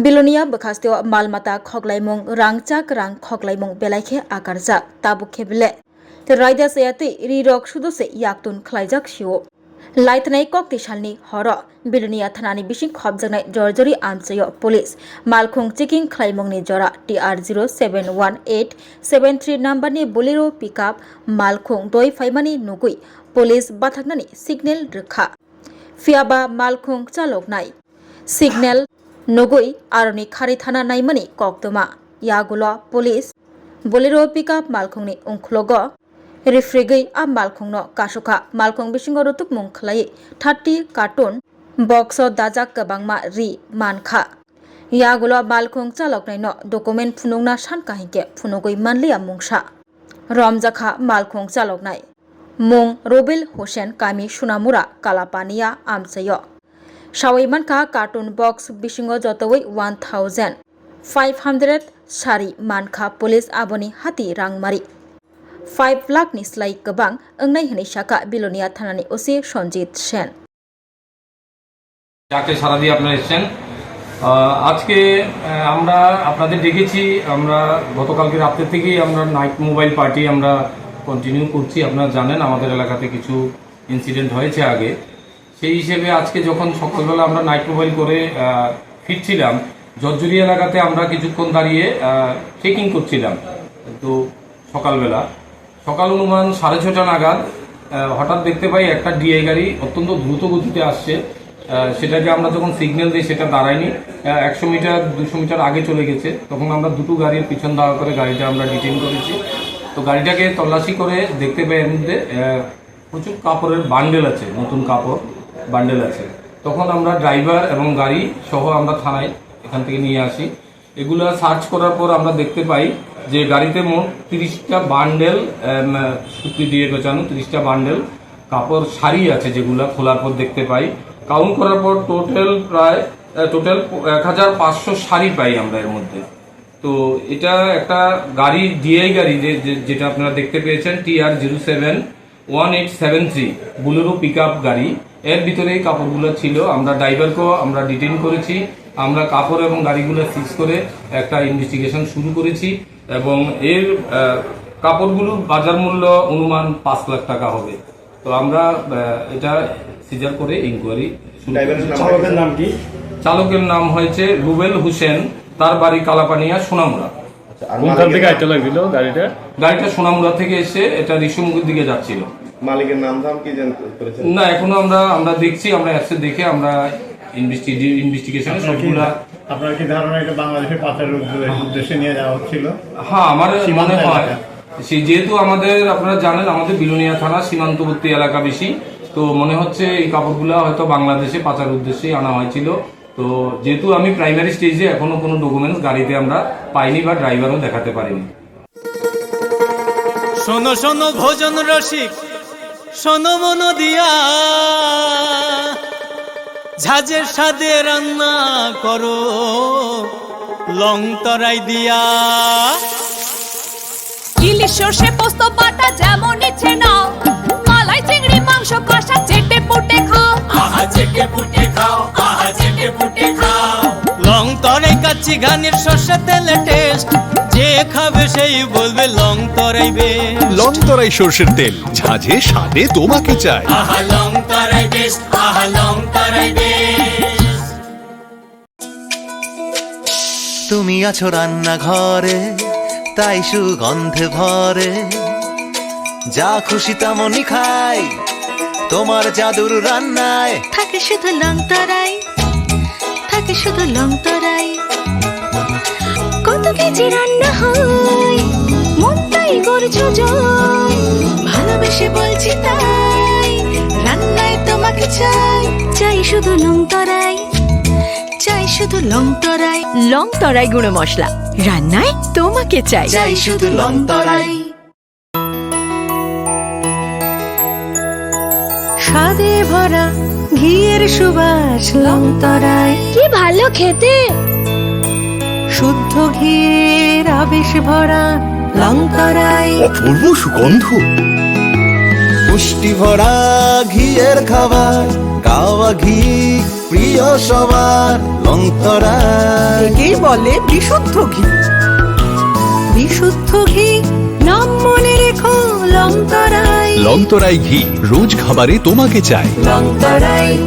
Bilonia Bakastio Malmata Khoglaimong Rangchak Rang Khoglaimong Belaike Akarja Tabukebile. The Riders Ayati Rirok Shudose Yaktun Klaijak Shio. Lightnai Kok Tishalni Horo Bilonia Thanani Bishing Khobjanai Jorjori Amsayo Police Malkhung Checking Klaimongni Jora TR071873 number ni Bolero pickup Malkhung Doi Faimani Nugui Police Bathaknani Signal Rekha Fiaba Malkhung Chaloknai Signal Nugui Aroni Kharithana Naimani Koktoma Yagulo Police Bolero pickup Malkhungni Unklogo Refrigay a Malkhungno Kashoka Malkhung Bishingo Rutuk Munklai 30 carton boxo dajak kabangma ri mankha Yagulo Malkhung Chaloknai no document Funungna Shankahike Funogoi Manlia Mungsha Romjakha Malkhung Chaloknai Mung Robil Hossein Kami Shunamura Kalapania Amsayo Shawaimanka carton box Bishingo Jotawai 1500 Shari Mankha Police Aboni Hati Rangmari 5 lakh ni slai kabang angnai hini shaka Bilonia Thanani OC Sanjit Sen যাকে সারা দিয়ে আপনারা এসেছেন আজকে আমরা আপনাদের দেখেছি আমরা গতকালকে রাতে থেকেই আমরা নাইট মোবাইল পার্টি আমরা কন্টিনিউ করছি আপনারা জানেন আমাদের এলাকাতে কিছু ইনসিডেন্ট হয়েছে আগে সেই হিসেবে আজকে যখন সকালবেলা আমরা নাইট মোবাইল করে ফিরছিলাম জর্জরি এলাকাতে আমরা কিছুক্ষণ দাঁড়িয়ে চেকিং করছিলাম তো সকালবেলা সকাল অনুমান 6:30 নাগাদ হঠাৎ দেখতে পাই একটা ডিআই গাড়ি অত্যন্ত দ্রুত গতিতে আসছে সেটাকে আমরা যখন সিগন্যাল দিই সেটা দাঁড়ায়নি 100 মিটার 200 মিটার আগে চলে গেছে তখন আমরা দুটো গাড়ির পিছন ধাওয়া করে গাড়িটা আমরা ডিটেইন করেছি তো গাড়িটাকে তল্লাশি করে দেখতে পাই এর মধ্যে প্রচুর কাপড়ের বান্ডেল আছে নতুন কাপড় বান্ডেল আছে তখন আমরা ড্রাইভার এবং গাড়ি সহ আমরা থানায় এখান থেকে নিয়ে আসি এগুলা সার্চ করার পর আমরা দেখতে পাই যে গাড়িতে মোট 30টা বান্ডেল সুতি দিয়ে গোছানো 30টা বান্ডেল কাপড় শাড়ি আছে যেগুলা খোলার পর দেখতে পাই কাউন্ট করার পর টোটাল 1500 শাড়ি পাই আমরা এর মধ্যে তো এটা একটা গাড়ি ডিআই গাড়ি যেটা আপনারা দেখতে পেয়েছেন TR071873 বুলেরো পিকআপ গাড়ি এর ভিতরে এই কাপড়গুলো ছিল আমরা ড্রাইভারকেও আমরা ডিটেইন করেছি আমরা কাপড় এবং গাড়িগুলো সিজ করে একটা ইনভেস্টিগেশন শুরু করেছি এবং এর কাপড়গুলোর বাজার মূল্য অনুমান 5 লাখ টাকা হবে তো আমরা এটা সিজার করে ইনকোয়ারি শুরু করেছি চালকের নাম কি চালকের নাম হয়েছে রুবেল হোসেন তার বাড়ি কালাপানিয়া সোনামুড়া কোনখান থেকে আইতে লাগছিল গাড়িটা সোনামুড়া থেকে এসে এটা ঋষিমুখের দিকে যাচ্ছিল মালিকের নাম কি জানতে পেরেছেন না এখনো আমরা দেখছি আমরা অ্যাপসে দেখে আমরা ইনভেস্টিগেশন সবগুলা আপনার কি ধারণা এটা বাংলাদেশে পাচারের উদ্দেশ্যে নিয়ে যাওয়া হচ্ছিল হ্যাঁ আমার মনে হয় যেহেতু আমাদের আপনারা জানেন আমাদের বিলোনিয়া থানা সীমান্তবর্তী এলাকা বেশি তো মনে হচ্ছে এই কাপড়গুলো হয়তো বাংলাদেশে পাচার উদ্দেশ্যে আনা হয়েছিল তো যেহেতু আমি প্রাইমারি স্টেজে এখনো কোনো ডকুমেন্টস গাড়িতে আমরা পাইনি বা ড্রাইভারও দেখাতে পারিনি শোনো শোনো ভোজন রসিক শোনো মন দিয়া ঝাঁঝের সাদে রান্না করো লং তরাই দিয়া ইলিশ সর্ষে পোস্ত বাটা যেমন ইচ্ছে নাও মালাই চিংড়ি মাংস কষা চেটে পুটে খাও আহা চেটে পুটে খাও আহা চেটে পুটে খাও লং তরাই কাচ্চি ঘানির সর্ষে তেলে টেস্ট যে খাবে সেই বলবে লং তরাই বেশ লং তরাই সর্ষের তেল ঝাঁঝে স্বাদে তোমাকে চাই আহা লং তরাই বেশ আহা লং তরাই বেশ তুমি আছো রান্নাঘরে তাই সুগন্ধে ভরে যা খুশি তেমনই খাই তোমার জাদুর রান্নায় থাকে শুধু লং তরাই থাকে শুধু লং তরাই কত কেজি রান্না হয় মন তাই করছো জয় ভালোবেসে বলছি তাই রান্নায় তোমাকে চাই চাই শুধু লং তরাই চাই শুধু লং তরাই গুঁড়ো মশলা রান্নায় তোমাকে চাই চাই শুধু লং তরাই স্বাদে ভরা ঘিয়ের সুবাস লং তরাই কি ভালো খেতে শুদ্ধ ঘিয়ের আবেশ ভরা লং তরাই অপূর্ব সুগন্ধ পুষ্টি ভরা ঘিয়ের খাবার গাওয়া ঘি প্রিয় সবার লংতরাই। একেই বলে বিশুদ্ধ ঘি। বিশুদ্ধ ঘি নাম মনে রেখো, লংতরাই। লংতরাই ঘি রোজ খাবারে তোমাকে চাই। লংতরাই